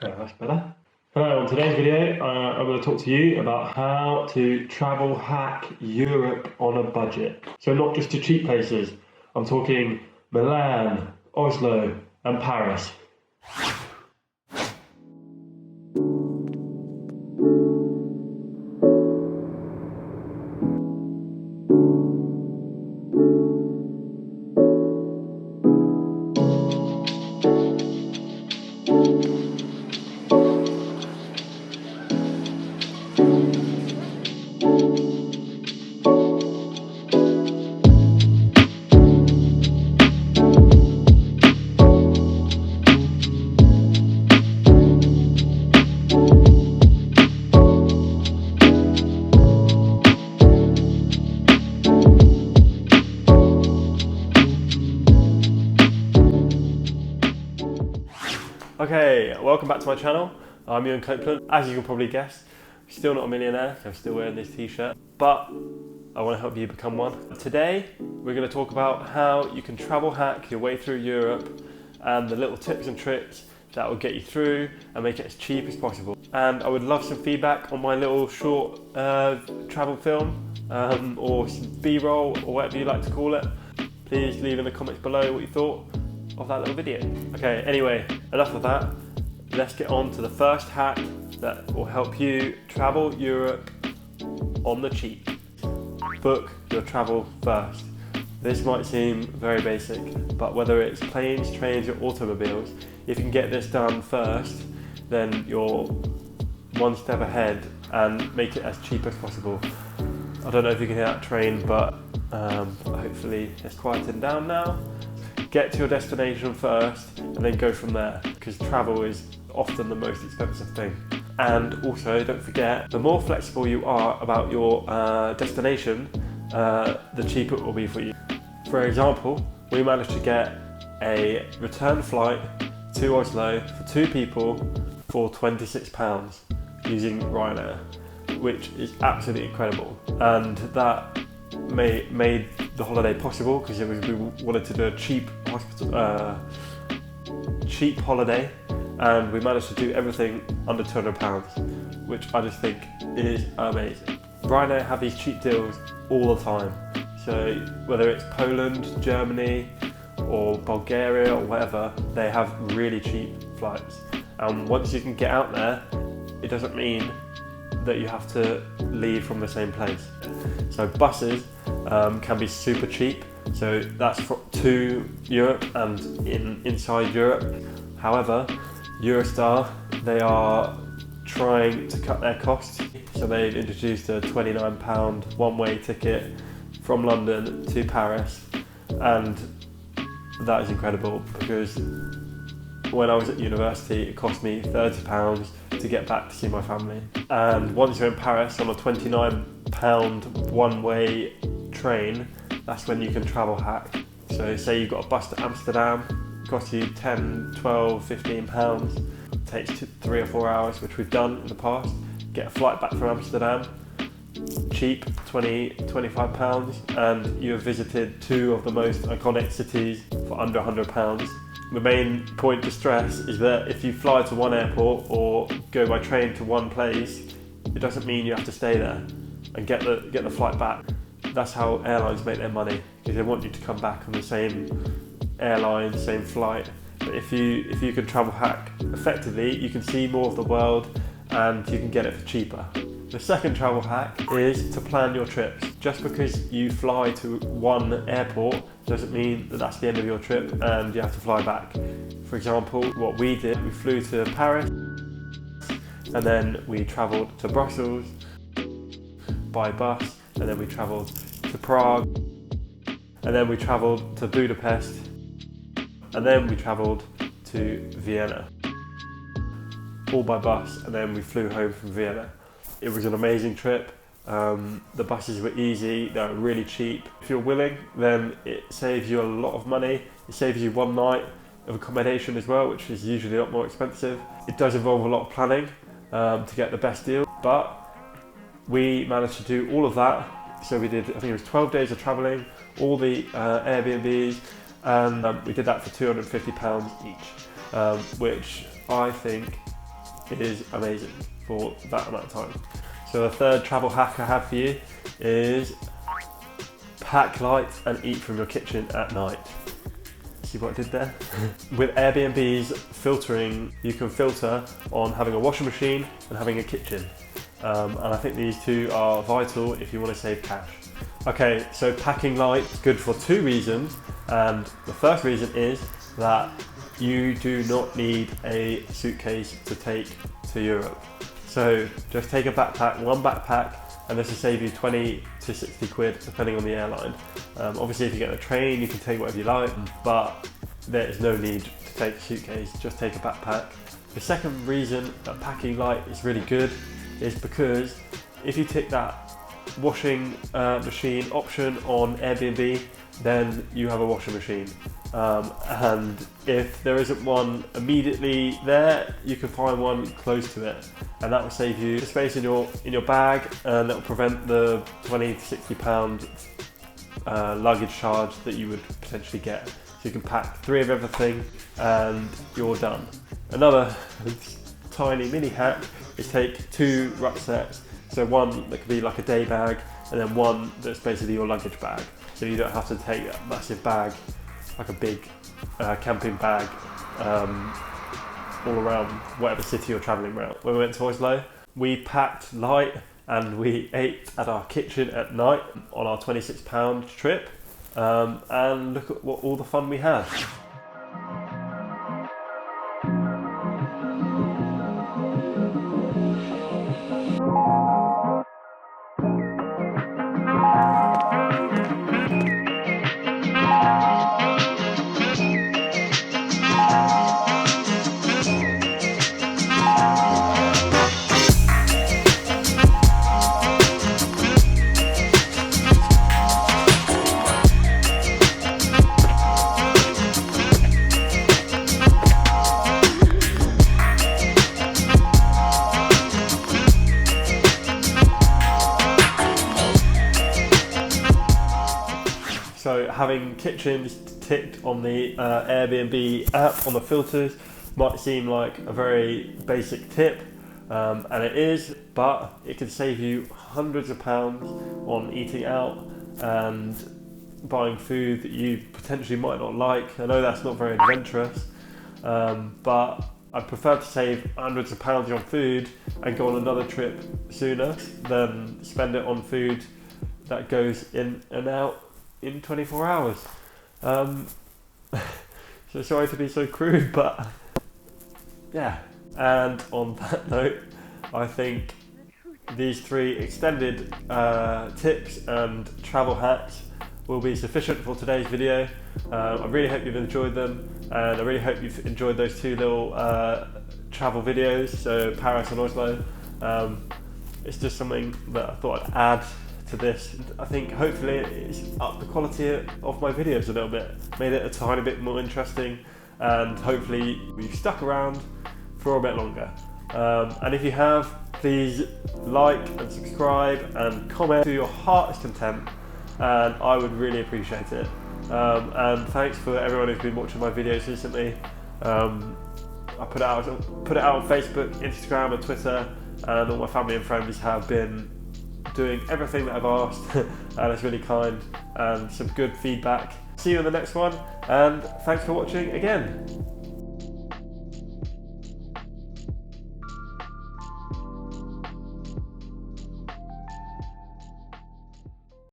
That's better. Hello, on today's video, I'm going to talk to you about how to travel hack Europe on a budget. So not just to cheap places, I'm talking Milan, Oslo and Paris. Okay, welcome back to my channel. I'm Ewan Copeland. As you can probably guess, I'm still not a millionaire, I'm still wearing this t-shirt, but I want to help you become one. Today, we're going to talk about how you can travel hack your way through Europe and the little tips and tricks that will get you through and make it as cheap as possible. And I would love some feedback on my little short travel film or B-roll or whatever you like to call it. Please leave in the comments below what you thought of that little video. Okay, anyway, enough of that. Let's get on to the first hack that will help you travel Europe on the cheap. Book your travel first. This might seem very basic, but whether it's planes, trains or automobiles, if you can get this done first, then you're one step ahead and make it as cheap as possible. I don't know if you can hear that train, but hopefully it's quieting down now. Get to your destination first and then go from there, because travel is often the most expensive thing. And also, don't forget, the more flexible you are about your destination, the cheaper it will be for you. For example, we managed to get a return flight to Oslo for 2 people for £26 using Ryanair, which is absolutely incredible. And that made the holiday possible because we wanted to do a cheap holiday, and we managed to do everything under £200, which I just think is amazing. Ryanair have these cheap deals all the time, so whether it's Poland, Germany or Bulgaria or whatever, they have really cheap flights. And once you can get out there, it doesn't mean that you have to leave from the same place. So buses can be super cheap, so that's to Europe and inside Europe. However, Eurostar, they are trying to cut their costs, so they've introduced a £29 one-way ticket from London to Paris, and that is incredible because when I was at university it cost me £30 to get back to see my family. And once you're in Paris on a £29 one-way train, that's when you can travel hack. So say you've got a bus to Amsterdam, it costs you £10, £12, £15, it takes 3 or 4 hours, which we've done in the past. Get a flight back from Amsterdam, cheap, £20, £25, and you have visited 2 of the most iconic cities for under £100. The main point to stress is that if you fly to one airport or go by train to one place, it doesn't mean you have to stay there and get the flight back. That's how airlines make their money, because they want you to come back on the same airline, same flight. But if you can travel hack effectively, you can see more of the world and you can get it for cheaper. The second travel hack is to plan your trips. Just because you fly to one airport doesn't mean that that's the end of your trip and you have to fly back. For example, what we did, we flew to Paris and then we travelled to Brussels by bus, and then we travelled to Prague, and then we travelled to Budapest, and then we travelled to Vienna, all by bus, and then we flew home from Vienna. It was an amazing trip. The buses were easy, they were really cheap. If you're willing, then it saves you a lot of money. It saves you one night of accommodation as well, which is usually a lot more expensive. It does involve a lot of planning to get the best deal, but we managed to do all of that. So we did, I think it was 12 days of traveling, all the Airbnbs, and we did that for £250 each, which I think is amazing for that amount of time. So the third travel hack I have for you is pack light and eat from your kitchen at night. See what I did there? With Airbnb's filtering, you can filter on having a washing machine and having a kitchen. And I think these two are vital if you want to save cash. Okay, so packing light is good for two reasons. And the first reason is that you do not need a suitcase to take to Europe. So just take a backpack, one backpack, and this will save you 20 to 60 quid depending on the airline. Obviously if you get a train you can take whatever you like, but there is no need to take a suitcase, just take a backpack. The second reason that packing light is really good is because if you tick that washing machine option on Airbnb, then you have a washing machine. And if there isn't one immediately there, you can find one close to it, and that will save you space in your bag, and that will prevent the 20 to 60 pound luggage charge that you would potentially get. So you can pack 3 of everything and you're done. Another tiny mini hack is take 2 rucksacks. So one that could be like a day bag, and then one that's basically your luggage bag. So you don't have to take that massive bag, like a big camping bag, all around whatever city you're travelling around. When we went to Oslo, we packed light and we ate at our kitchen at night on our £26 trip, and look at all the fun we had. So having kitchens ticked on the Airbnb app on the filters might seem like a very basic tip, and it is, but it can save you hundreds of pounds on eating out and buying food that you potentially might not like. I know that's not very adventurous, but I prefer to save hundreds of pounds on food and go on another trip sooner than spend it on food that goes in and out in 24 hours. So sorry to be so crude, but yeah. And on that note, I think these 3 extended tips and travel hacks will be sufficient for today's video. I really hope you've enjoyed them, and I really hope you've enjoyed those 2 little travel videos, so Paris and Oslo. It's just something that I thought I'd add to this. I think hopefully it's upped the quality of my videos a little bit, made it a tiny bit more interesting, and hopefully you've stuck around for a bit longer. And if you have, please like and subscribe and comment to your heart's content, and I would really appreciate it. And thanks for everyone who's been watching my videos recently. I put it out on Facebook, Instagram and Twitter, and all my family and friends have been doing everything that I've asked, and it's really kind and some good feedback. See you in the next one, and thanks for watching again.